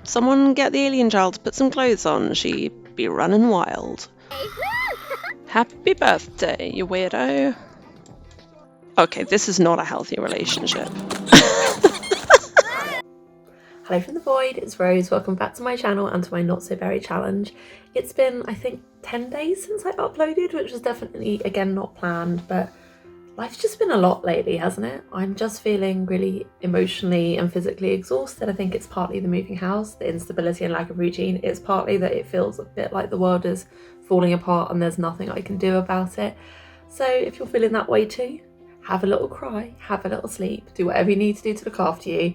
Someone get the alien child to put some clothes on. She'd be running wild. Happy birthday, you weirdo. Okay, this is not a healthy relationship. Hello from the void, it's Rose. Welcome back to my channel and to my not so berry challenge. It's been, I think, 10 days since I uploaded, which was definitely, again, not planned, but life's just been a lot lately, hasn't it? I'm just feeling really emotionally and physically exhausted. I think it's partly the moving house, the instability and lack of routine. It's partly that it feels a bit like the world is falling apart and there's nothing I can do about it. So if you're feeling that way too, have a little cry, have a little sleep, do whatever you need to do to look after you.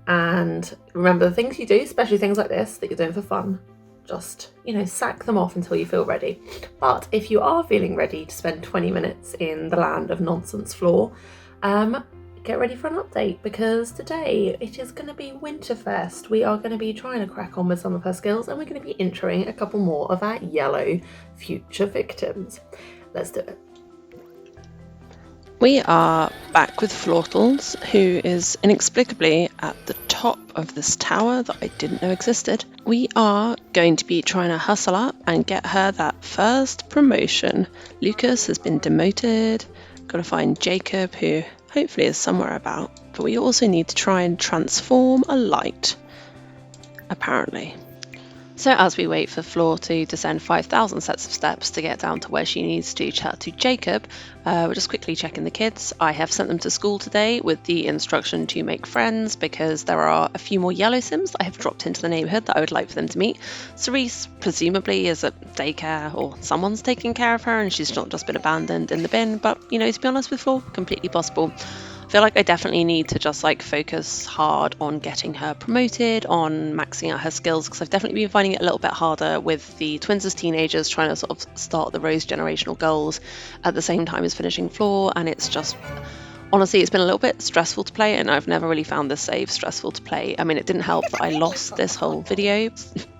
And remember the things you do, especially things like this that you're doing for fun, just, sack them off until you feel ready. But if you are feeling ready to spend 20 minutes in the land of nonsense Flor, get ready for an update, because today it is going to be Winterfest. We are going to be trying to crack on with some of her skills, and we're going to be introing a couple more of our yellow future victims. Let's do it. We are back with Flortles, who is inexplicably at the top of this tower that I didn't know existed. We are going to be trying to hustle up and get her that first promotion. Lucas has been demoted. Got to find Jacob, who hopefully is somewhere about. But we also need to try and transform a light, apparently. So as we wait for Flor to descend 5,000 sets of steps to get down to where she needs to chat to Jacob, we're just quickly checking the kids. I have sent them to school today with the instruction to make friends, because there are a few more yellow sims that I have dropped into the neighbourhood that I would like for them to meet. Cerise presumably is at daycare, or someone's taking care of her and she's not just been abandoned in the bin, but to be honest with Flor, completely possible. I feel like I definitely need to just focus hard on getting her promoted, on maxing out her skills, because I've definitely been finding it a little bit harder with the twins as teenagers trying to sort of start the Rose generational goals at the same time as finishing Flor, and it's just, honestly, it's been a little bit stressful to play, and I've never really found this save stressful to play. I mean, it didn't help that I lost this whole video.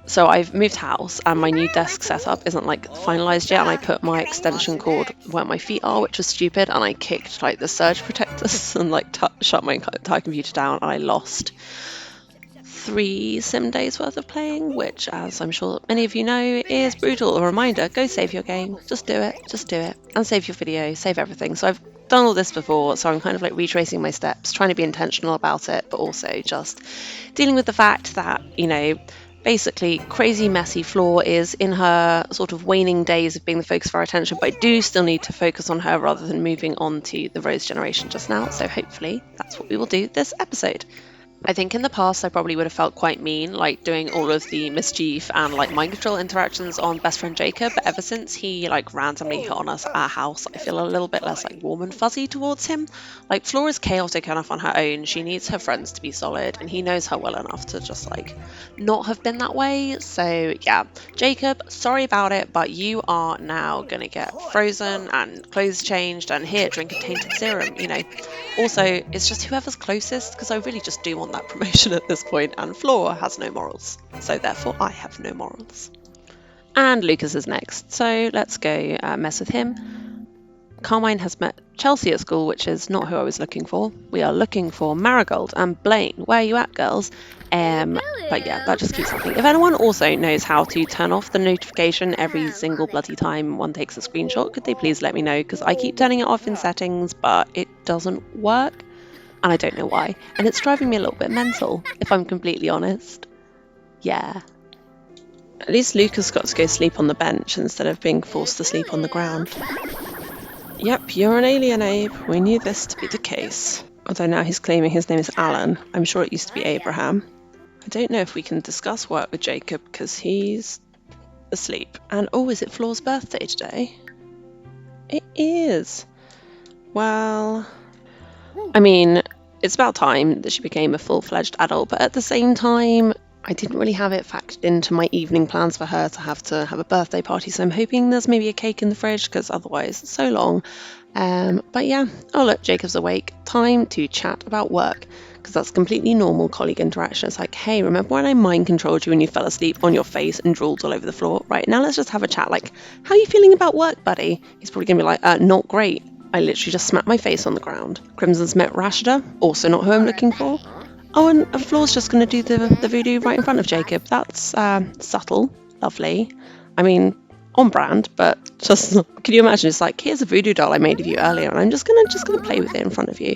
So I've moved house and my new desk setup isn't finalized yet, and I put my extension cord where my feet are, which was stupid, and I kicked the surge protectors and shut my entire computer down, and I lost 3 sim days worth of playing, which, as I'm sure many of you know, is brutal. A reminder, go save your game, just do it, and save your video, save everything. So I've done all this before, so I'm kind of retracing my steps, trying to be intentional about it, but also just dealing with the fact that, basically, crazy messy Flor is in her sort of waning days of being the focus of our attention, but I do still need to focus on her rather than moving on to the Rose generation just now, so hopefully that's what we will do this episode. I think in the past I probably would have felt quite mean, doing all of the mischief and mind control interactions on best friend Jacob, but ever since he randomly hit on us at our house, I feel a little bit less warm and fuzzy towards him. Flor is chaotic enough on her own, she needs her friends to be solid, and he knows her well enough to just not have been that way. So yeah, Jacob, sorry about it, but you are now gonna get frozen and clothes changed, and here, drink a tainted serum. Also, it's just whoever's closest, because I really just do want that promotion at this point, and Flor has no morals, so therefore I have no morals. And Lucas is next, so let's go mess with him. Carmine has met Chelsea at school, which is not who I was looking for. We are looking for Marigold and Blaine. Where are you at, girls? But yeah, that just keeps happening. If anyone also knows how to turn off the notification every single bloody time one takes a screenshot, could they please let me know, because I keep turning it off in settings, but it doesn't work, and I don't know why, and it's driving me a little bit mental, if I'm completely honest. Yeah. At least Lucas got to go sleep on the bench instead of being forced to sleep on the ground. Yep, you're an alien, Abe. We knew this to be the case. Although now he's claiming his name is Alan. I'm sure it used to be Abraham. I don't know if we can discuss work with Jacob because he's asleep. And oh, is it Flor's birthday today? It is. Well, I mean, it's about time that she became a full-fledged adult, but at the same time, I didn't really have it factored into my evening plans for her to have a birthday party, so I'm hoping there's maybe a cake in the fridge, because otherwise it's so long. But yeah, oh look, Jacob's awake. Time to chat about work, because that's completely normal colleague interaction. It's hey, remember when I mind controlled you when you fell asleep on your face and drooled all over the floor? Right, now let's just have a chat, how are you feeling about work, buddy? He's probably gonna be not great. I literally just smacked my face on the ground. Crimson's met Rashida, also not who I'm looking for. Oh, and Flor's just going to do the voodoo right in front of Jacob. That's subtle, lovely. I mean, on brand, but just can you imagine? It's like, here's a voodoo doll I made of you earlier, and I'm just gonna play with it in front of you.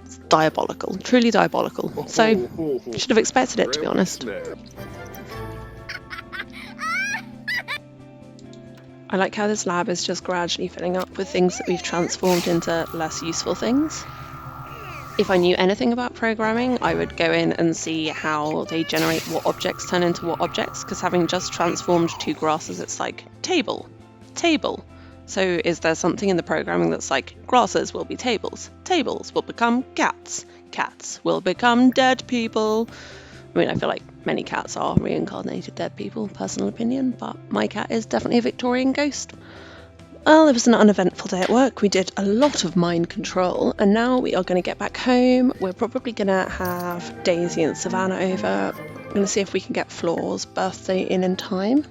It's diabolical, truly diabolical. So you should have expected it, to be honest. I like how this lab is just gradually filling up with things that we've transformed into less useful things. If I knew anything about programming, I would go in and see how they generate what objects turn into what objects, because having just transformed 2 grasses, it's like, table, table. So is there something in the programming that's like, grasses will be tables, tables will become cats, cats will become dead people? I mean, I feel like many cats are reincarnated dead people, personal opinion, but my cat is definitely a Victorian ghost. Well, it was an uneventful day at work. We did a lot of mind control, and now we are going to get back home. We're probably going to have Daisy and Savannah over. We're going to see if we can get Flor's birthday in time.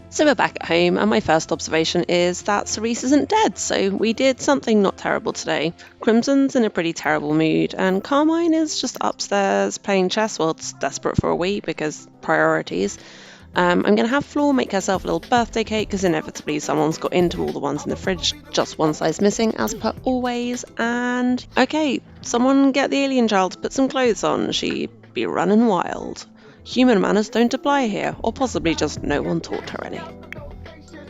So we're back at home, and my first observation is that Cerise isn't dead, so we did something not terrible today. Crimson's in a pretty terrible mood, and Carmine is just upstairs playing chess. Well, it's desperate for a wee because priorities. I'm going to have Flor make herself a little birthday cake because inevitably someone's got into all the ones in the fridge, just one size missing as per always. And okay, someone get the alien child to put some clothes on, she'd be running wild. Human manners don't apply here, or possibly just no one taught her any.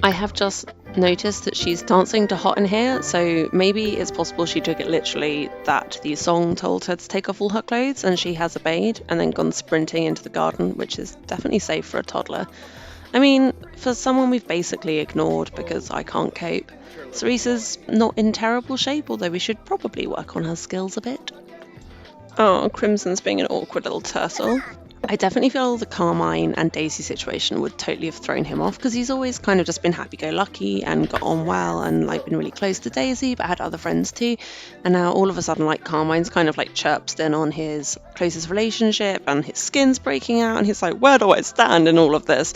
I have just noticed that she's dancing to Hot in Here, so maybe it's possible she took it literally that the song told her to take off all her clothes and she has obeyed and then gone sprinting into the garden, which is definitely safe for a toddler. I mean, for someone we've basically ignored because I can't cope, Cerise is not in terrible shape, although we should probably work on her skills a bit. Oh, Crimson's being an awkward little turtle. I definitely feel the Carmine and Daisy situation would totally have thrown him off because he's always kind of just been happy-go-lucky and got on well and like been really close to Daisy but had other friends too, and now all of a sudden like Carmine's kind of like chirps in on his closest relationship and his skin's breaking out and he's like, where do I stand in all of this?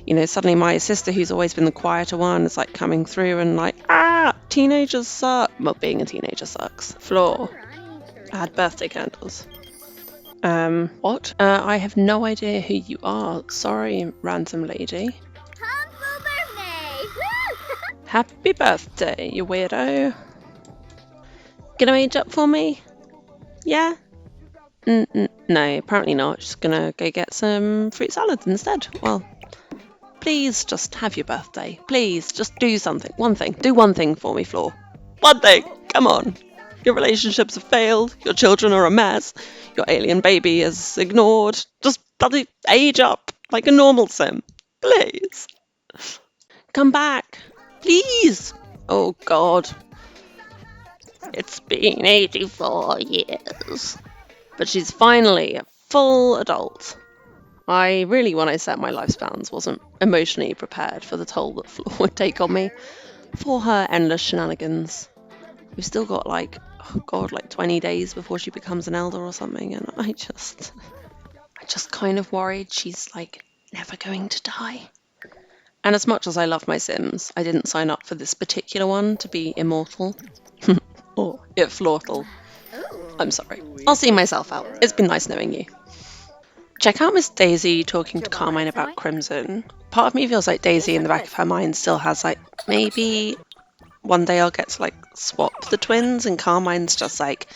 You know, suddenly my sister, who's always been the quieter one, is like coming through and like, teenagers suck. Well, being a teenager sucks. Flor, I had birthday candles. What? I have no idea who you are. Sorry, random lady. Happy birthday, you weirdo. Gonna age up for me? Yeah? No, apparently not. Just gonna go get some fruit salad instead. Well, please just have your birthday. Please, just do something. One thing. Do one thing for me, Flor. One thing! Come on! Your relationships have failed, your children are a mess, your alien baby is ignored. Just bloody age up like a normal sim. Please. Come back. Please. Oh God. It's been 84 years. But she's finally a full adult. I really, when I set my lifespans, wasn't emotionally prepared for the toll that Flor would take on me for her endless shenanigans. We've still got like 20 days before she becomes an elder or something, and I just kind of worried she's like never going to die. And as much as I love my Sims, I didn't sign up for this particular one to be immortal. Or Flortal. I'm sorry. I'll see myself out. It's been nice knowing you. Check out Miss Daisy talking to Carmine about Crimson. Part of me feels like Daisy in the back of her mind still has like, maybe one day I'll get to like swap the twins and Carmine's just like,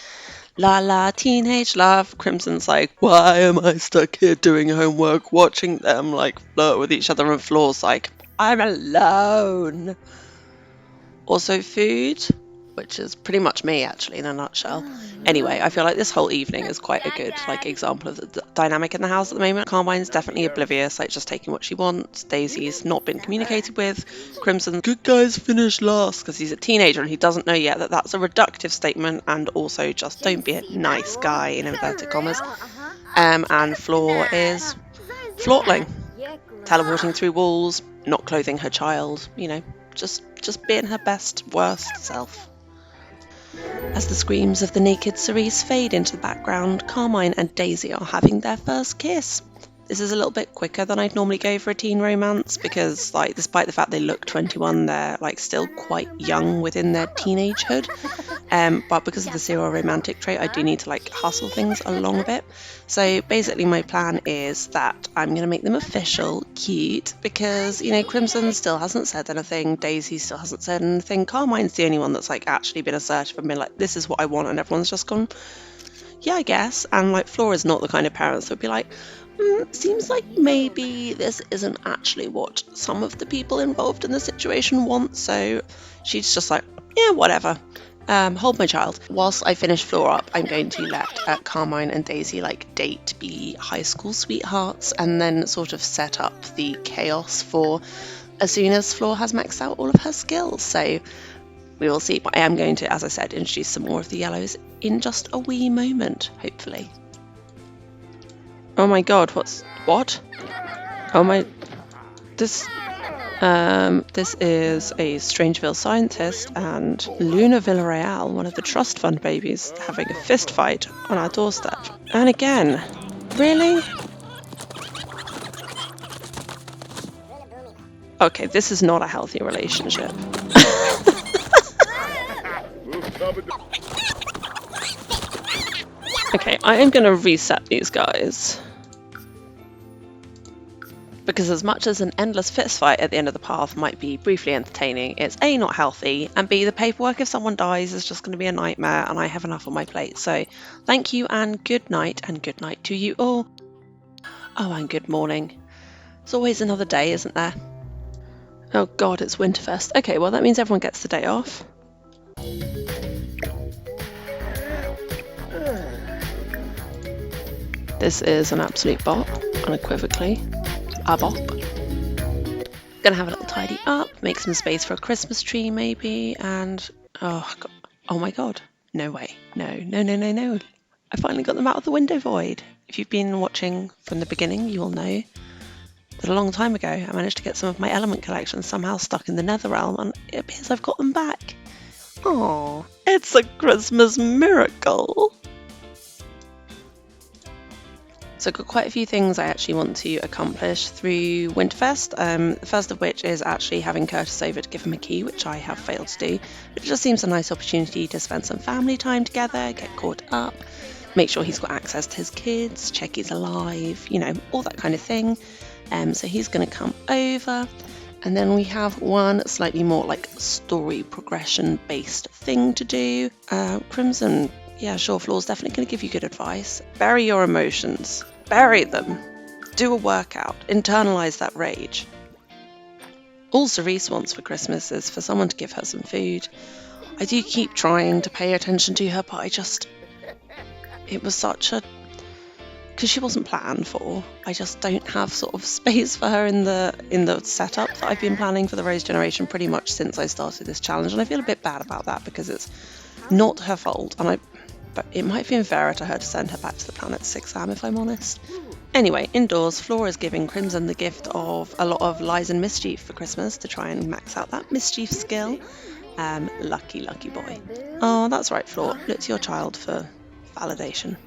la la, teenage love. Crimson's like, why am I stuck here doing homework, watching them like flirt with each other, and Flor's like, I'm alone. Also food, which is pretty much me actually in a nutshell. Anyway, I feel like this whole evening is quite a good like example of the dynamic in the house at the moment. Carmine's definitely oblivious, like just taking what she wants. Daisy's not been communicated with. Crimson, good guys finish last, because he's a teenager and he doesn't know yet that that's a reductive statement, and also just don't be a nice guy in inverted commas. And Flor is flortling, teleporting through walls, not clothing her child, you know, just being her best, worst self. As the screams of the naked Cerise fade into the background, Carmine and Daisy are having their first kiss. This is a little bit quicker than I'd normally go for a teen romance because, like, despite the fact they look 21, they're like still quite young within their teenagehood. But because of the serial romantic trait, I do need to like hustle things along a bit. So basically my plan is that I'm going to make them official, cute, because, you know, Crimson still hasn't said anything, Daisy still hasn't said anything, Carmine's the only one that's like actually been assertive and been like, this is what I want, and everyone's just gone, yeah, I guess. And like Flor is not the kind of parents that would be like, seems like maybe this isn't actually what some of the people involved in the situation want, so she's just like, yeah, whatever. Hold my child. Whilst I finish Flor up, I'm going to let Carmine and Daisy like date, be high school sweethearts, and then sort of set up the chaos for as soon as Flor has maxed out all of her skills. So we will see. But I am going to, as I said, introduce some more of the yellows in just a wee moment, hopefully. Oh my god, what? Oh my, this is a Strangeville scientist and Luna Villarreal, one of the trust fund babies, having a fist fight on our doorstep. And again, really? Okay, this is not a healthy relationship. Okay, I am going to reset these guys. Because as much as an endless fist fight at the end of the path might be briefly entertaining, it's A, not healthy, and B, the paperwork if someone dies is just going to be a nightmare, and I have enough on my plate. So thank you and good night to you all. Oh, and good morning. It's always another day, isn't there? Oh god, it's Winterfest. Okay, well that means everyone gets the day off. This is an absolute bop, unequivocally. A bop. Gonna have a little tidy up, make some space for a Christmas tree maybe, and oh my god, no way, no. I finally got them out of the window void. If you've been watching from the beginning, you will know that a long time ago I managed to get some of my element collection somehow stuck in the nether realm, and it appears I've got them back. Oh, it's a Christmas miracle. So I've got quite a few things I actually want to accomplish through Winterfest, the first of which is actually having Curtis over to give him a key, which I have failed to do. But it just seems a nice opportunity to spend some family time together, get caught up, make sure he's got access to his kids, check he's alive, you know, all that kind of thing. So he's going to come over, and then we have one slightly more like story progression based thing to do. Crimson, yeah, sure, Flor's definitely going to give you good advice. Bury your emotions. Bury them. Do a workout. Internalize that rage. All Cerise wants for Christmas is for someone to give her some food. I do keep trying to pay attention to her, but it was such a... because she wasn't planned for. I just don't have sort of space for her in the setup that I've been planning for the Rose generation pretty much since I started this challenge, and I feel a bit bad about that because it's not her fault, but it might be unfair to her to send her back to the planet 6am if I'm honest. Anyway, indoors, Flor is giving Crimson the gift of a lot of lies and mischief for Christmas to try and max out that mischief skill. Lucky boy. Oh, that's right, Flor. Look to your child for validation.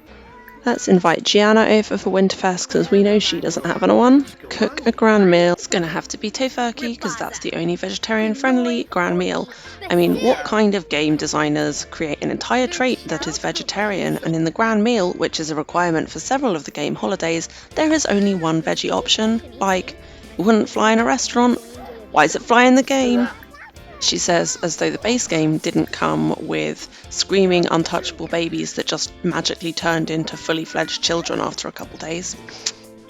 Let's invite Gianna over for Winterfest because we know she doesn't have anyone. Cook a grand meal. It's going to have to be tofurkey because that's the only vegetarian-friendly grand meal. I mean, what kind of game designers create an entire trait that is vegetarian, and in the grand meal, which is a requirement for several of the game holidays, there is only one veggie option? Like, it wouldn't fly in a restaurant? Why does it fly in the game? She says, as though the base game didn't come with screaming, untouchable babies that just magically turned into fully fledged children after a couple days.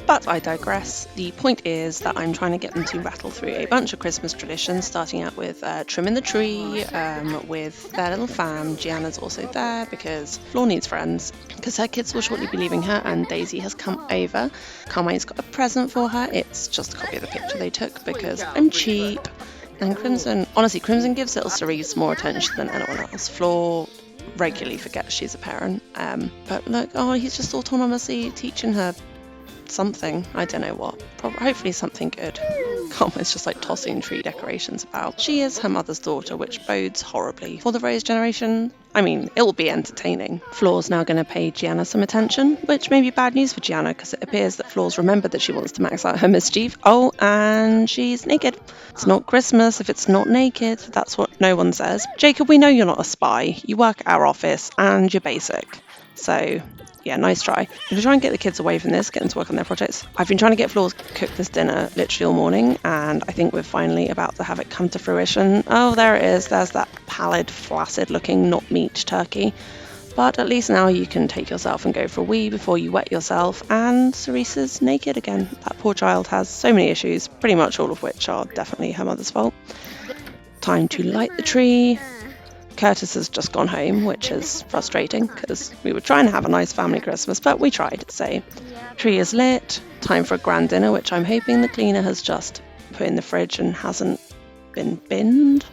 But I digress. The point is that I'm trying to get them to rattle through a bunch of Christmas traditions, starting out with trimming the tree, with their little fam. Gianna's also there because Flor needs friends, because her kids will shortly be leaving her, and Daisy has come over. Carmine's got a present for her. It's just a copy of the picture they took because I'm cheap. And Crimson, honestly, Crimson gives little Cerise more attention than anyone else. Flor regularly forgets she's a parent. But look, he's just autonomously teaching her something. I don't know what. Hopefully something good. Karma's just like tossing tree decorations about. She is her mother's daughter, which bodes horribly for the Rose generation. I mean, it will be entertaining. Flor's now going to pay Gianna some attention, which may be bad news for Gianna because it appears that Flor's remembered that she wants to max out her mischief. Oh, and she's naked. It's not Christmas if it's not naked. That's what no one says. Jacob, we know you're not a spy. You work at our office and you're basic. So, yeah, nice try. I'm going to try and get the kids away from this, get them to work on their projects. I've been trying to get Flor to cook this dinner literally all morning, and I think we're finally about to have it come to fruition. Oh, there it is. There's that pallid, flaccid-looking, not meat turkey. But at least now you can take yourself and go for a wee before you wet yourself, and Ceresa's naked again. That poor child has so many issues, pretty much all of which are definitely her mother's fault. Time to light the tree. Curtis has just gone home, which is frustrating because we were trying to have a nice family Christmas, but we tried. So, tree is lit, time for a grand dinner, which I'm hoping the cleaner has just put in the fridge and hasn't been binned.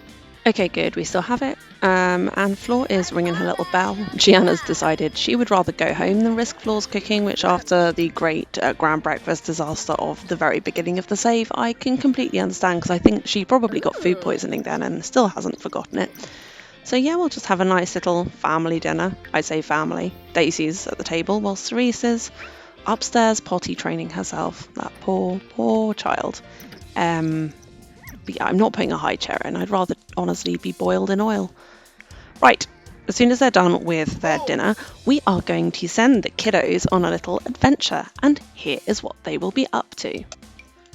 Okay, good, we still have it. And Flor is ringing her little bell. Gianna's decided she would rather go home than risk Flor's cooking, which after the great grand breakfast disaster of the very beginning of the save, I can completely understand because I think she probably got food poisoning then and still hasn't forgotten it. So yeah, we'll just have a nice little family dinner. I say family. Daisy's at the table while Ceresa's upstairs potty training herself. That poor child. But yeah, I'm not putting a high chair in. I'd rather honestly be boiled in oil. Right, as soon as they're done with their dinner, we are going to send the kiddos on a little adventure. And here is what they will be up to.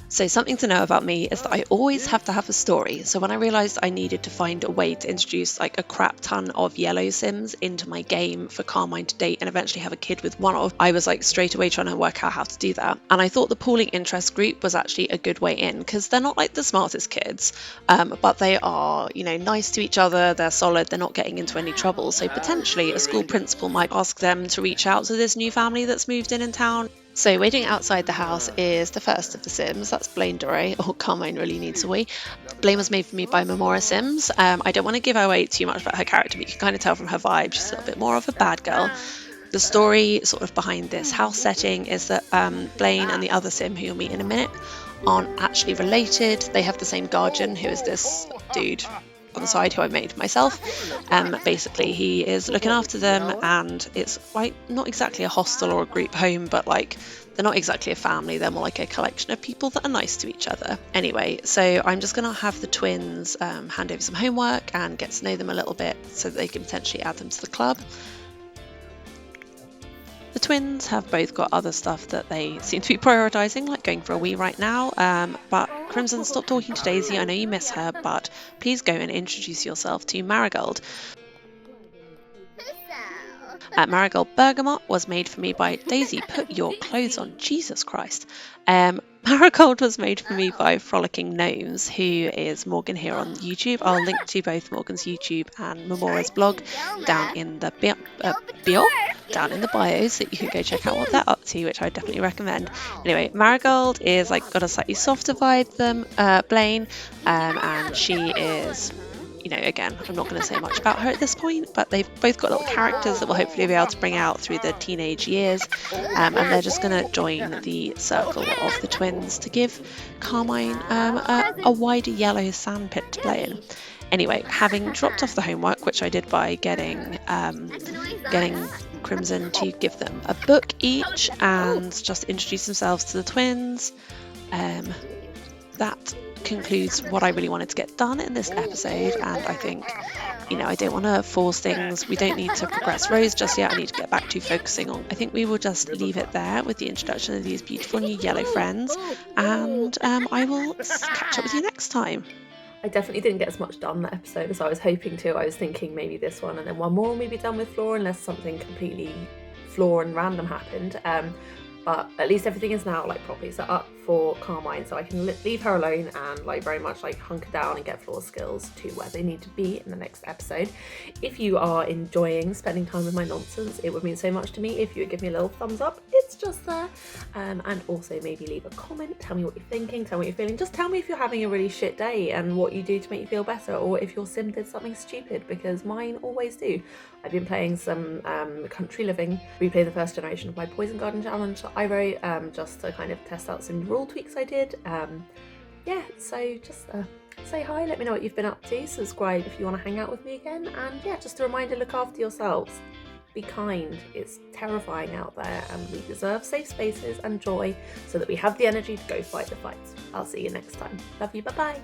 So something to know about me is that I always have to have a story. So when I realised I needed to find a way to introduce like a crap ton of yellow Sims into my game for Carmine to date and eventually have a kid with one of, I was like straight away trying to work out how to do that. And I thought the pooling interest group was actually a good way in because they're not like the smartest kids, but they are, you know, nice to each other, they're solid, they're not getting into any trouble. So potentially a school principal might ask them to reach out to this new family that's moved in town. So waiting outside the house is the first of the Sims. That's Blaine Doré. Oh, Carmine really needs a wee. Blaine was made for me by Memora Sims. I don't want to give away too much about her character, but you can kind of tell from her vibe she's a little bit more of a bad girl. The story sort of behind this house setting is that Blaine and the other Sim, who you'll meet in a minute, aren't actually related. They have the same guardian, who is this dude on the side who I made myself. Basically he is looking after them, and it's like not exactly a hostel or a group home, but like they're not exactly a family, they're more like a collection of people that are nice to each other. Anyway, so I'm just gonna have the twins hand over some homework and get to know them a little bit so that they can potentially add them to the club. The twins have both got other stuff that they seem to be prioritising, like going for a wee right now, but Crimson, stop talking to Daisy, I know you miss her, but please go and introduce yourself to Marigold. Marigold Bergamot was made for me by Daisy. Put your clothes on, Jesus Christ. Marigold was made for me by Frolicking Gnomes, who is Morgan here on YouTube. I'll link to both Morgan's YouTube and Memora's blog down in the down in the bio, so you can go check out what they're up to, which I would definitely recommend. Anyway, Marigold is like got a slightly softer vibe than Blaine, and she is, you know, again, I'm not going to say much about her at this point, but they've both got little characters that we'll hopefully be able to bring out through the teenage years, and they're just going to join the circle of the twins to give Carmine a wider yellow sandpit to play in. Anyway, having dropped off the homework, which I did by getting Crimson to give them a book each and just introduce themselves to the twins, that concludes what I really wanted to get done in this episode. And I think, you know, I don't want to force things. We don't need to progress Rose just yet. I need to get back to focusing on, I think we will just leave it there with the introduction of these beautiful new yellow friends, and I will catch up with you next time. I definitely didn't get as much done that episode as I was hoping to. I was thinking maybe this one and then one more and we'd be done with Flor, unless something completely Flor and random happened. But at least everything is now like properly set up for Carmine, so I can leave her alone and like very much like hunker down and get Flor's skills to where they need to be in the next episode. If you are enjoying spending time with my nonsense, it would mean so much to me if you would give me a little thumbs up. It's just there. And also maybe leave a comment, tell me what you're thinking, tell me what you're feeling. Just tell me if you're having a really shit day and what you do to make you feel better, or if your sim did something stupid, because mine always do. I've been playing some country living, replaying the first generation of my Poison Garden challenge that I wrote, just to kind of test out some rule tweaks I did. yeah, so just say hi, let me know what you've been up to, subscribe if you want to hang out with me again, and yeah, just a reminder, look after yourselves. Be kind. It's terrifying out there, and we deserve safe spaces and joy so that we have the energy to go fight the fights. I'll see you next time. Love you. Bye bye.